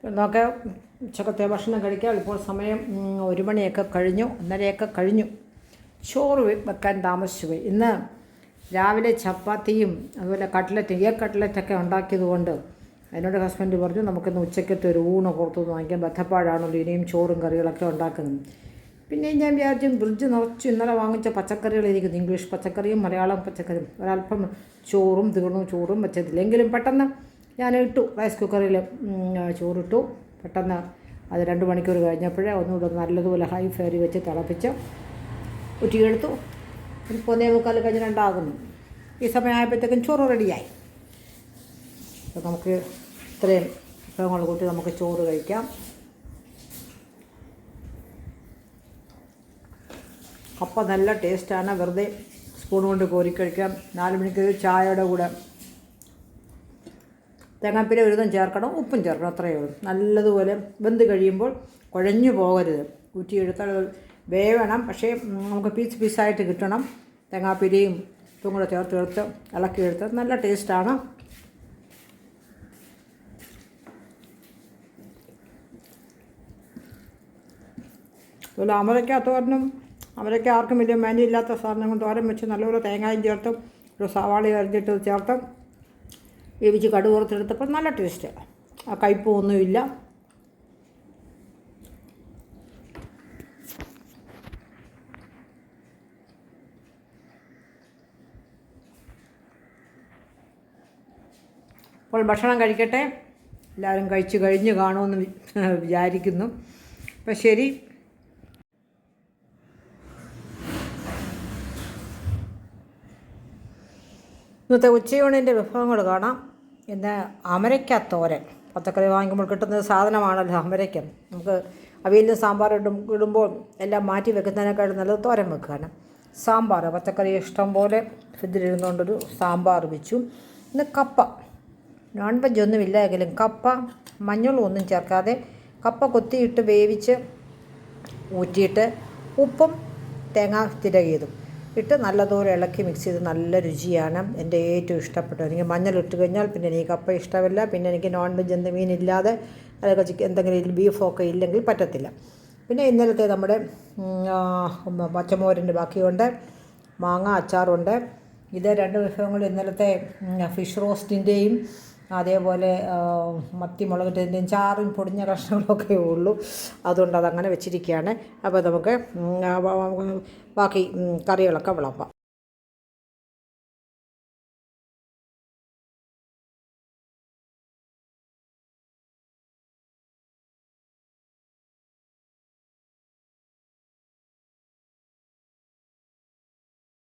എന്നൊക്കെ ഉച്ചക്കത്തെ ഭക്ഷണം കഴിക്കാം. ഇപ്പോൾ സമയം 1 മണിയൊക്കെ കഴിഞ്ഞു, 1:30 കഴിഞ്ഞു. ചോറ് വെക്കാൻ താമസിച്ചു പോയി. ഇന്ന് രാവിലെ ചപ്പാത്തിയും അതുപോലെ കട്ട്ലറ്റൊക്കെ ഉണ്ടാക്കിയതുകൊണ്ട് എന്നോട് ഹസ്ബൻഡ് പറഞ്ഞു നമുക്കിന്ന് ഉച്ചക്കത്തെ ഒരു ഊണ് പുറത്തുനിന്ന് വാങ്ങിക്കാൻ. ബദ്ധപ്പാടാണല്ലോ ഇനിയും ചോറും കറികളൊക്കെ ഉണ്ടാക്കുന്നത്. പിന്നെ ഞാൻ വിചാരിച്ചു ഫ്രിഡ്ജ് നിറച്ചു ഇന്നലെ വാങ്ങിച്ച പച്ചക്കറികളിരിക്കുന്നു, ഇംഗ്ലീഷ് പച്ചക്കറിയും മലയാളം പച്ചക്കറിയും. ഒരല്പം ചോറും തീർന്നു, ചോറും വെച്ചതില്ല. എങ്കിലും പെട്ടെന്ന് ഞാൻ ഇട്ടു, റൈസ് കുക്കറിൽ ചോറിട്ടു. പെട്ടെന്ന് അത് 2 മണിക്കൂർ കഴിഞ്ഞപ്പോഴേ ഒന്നുകൂടെ നല്ലതുപോലെ ഹൈ ഫ്ലെയറിൽ വെച്ച് തിളപ്പിച്ച് ഊറ്റിയെടുത്തു. ഇപ്പോൾ 1:45 കഴിഞ്ഞ് 2 ഈ സമയമായപ്പോഴത്തേക്കും ചോറ് റെഡിയായി. അപ്പോൾ നമുക്ക് ഇത്രയും വിഭവങ്ങൾ കൂട്ടി നമുക്ക് ചോറ് കഴിക്കാം. കപ്പ നല്ല ടേസ്റ്റാണ്, വെറുതെ സ്പൂൺ കൊണ്ട് കോരി കഴിക്കാം. 4 മണിക്ക് ചായയുടെ കൂടെ തേങ്ങാപ്പില ഒരുതും ചേർക്കണം, ഉപ്പും ചേർക്കണം, അത്രയേ ഉള്ളൂ. നല്ലതുപോലെ വെന്ത് കഴിയുമ്പോൾ കുഴഞ്ഞു പോകരുത്, ഊറ്റിയെടുത്താൽ വേവണം. പക്ഷേ നമുക്ക് പീസായിട്ട് കിട്ടണം. തേങ്ങാപ്പിലയും ഉപ്പും കൂടെ ചേർത്ത് ഇളക്കിയെടുത്ത് നല്ല ടേസ്റ്റാണ്. അതുപോലെ അമരയ്ക്ക ആർക്കും വലിയ മേനിയില്ലാത്ത സാധനങ്ങൾ തോരൻ വെച്ച് നല്ലപോലെ തേങ്ങയും ചേർത്ത് ഒരു സവാള അരിഞ്ഞിട്ട് ചേർത്ത് വേവിച്ച് കടുക് വറുത്തെടുത്തപ്പോൾ നല്ല ടേസ്റ്റ്. ആ കയ്പൊന്നുമില്ല. അപ്പോൾ ഭക്ഷണം കഴിക്കട്ടെ. എല്ലാവരും കഴിച്ച് കഴിഞ്ഞ് കാണുമെന്ന് വിചാരിക്കുന്നു. അപ്പോൾ ശരി. ഇന്നത്തെ ഉച്ചയൂണിൻ്റെ വിഭവങ്ങൾ കാണാം. ഇന്ന് അമരയ്ക്ക തോരൻ. പച്ചക്കറി വാങ്ങിക്കുമ്പോൾ കിട്ടുന്ന സാധനമാണല്ലോ അമരയ്ക്ക. നമുക്ക് അവിയലിന് സാമ്പാർ ഇടുമ്പോൾ എല്ലാം മാറ്റി വെക്കുന്നതിനേക്കാളും നല്ലത് തോരൻ വെക്കുകയാണ്. സാമ്പാർ പച്ചക്കറി ഇഷ്ടം പോലെ ഫ്രിഡ്ജിലിരുന്നുകൊണ്ടൊരു സാമ്പാർ വെച്ചു. ഇന്ന് കപ്പ, നോൺ വെജ് ഒന്നുമില്ല എങ്കിലും കപ്പ മഞ്ഞളൊന്നും ചേർക്കാതെ കപ്പ കൊത്തിയിട്ട് വേവിച്ച് ഊറ്റിയിട്ട് ഉപ്പും തേങ്ങ തിരകിയതും ഇട്ട് നല്ലതുപോലെ ഇളക്കി മിക്സ് ചെയ്ത് നല്ല രുചിയാണ്. എൻ്റെ ഏറ്റവും ഇഷ്ടപ്പെട്ടത്. എനിക്ക് മഞ്ഞളിട്ട് കഴിഞ്ഞാൽ പിന്നെ എനിക്ക് കപ്പ ഇഷ്ടമില്ല. പിന്നെ എനിക്ക് നോൺ വെജ് മീനില്ലാതെ അതൊക്കെ എന്തെങ്കിലും ബീഫൊക്കെ ഇല്ലെങ്കിൽ പറ്റത്തില്ല. പിന്നെ ഇന്നലത്തെ നമ്മുടെ പച്ചമോരിൻ്റെ ബാക്കിയുണ്ട്, മാങ്ങ അച്ചാറുണ്ട്. ഇത് 2 വിഭവങ്ങൾ ഇന്നലത്തെ ഫിഷ് റോസ്റ്റിൻ്റെയും അതേപോലെ മത്തി മുളകിട്ടതിൻ്റെയും ചാറും പൊടിഞ്ഞ കഷ്ണങ്ങളൊക്കെ ഉള്ളൂ. അതുകൊണ്ട് അതങ്ങനെ വെച്ചിരിക്കുകയാണ്. അപ്പോൾ നമുക്ക് ബാക്കി കറികളൊക്കെ വിളമ്പാം.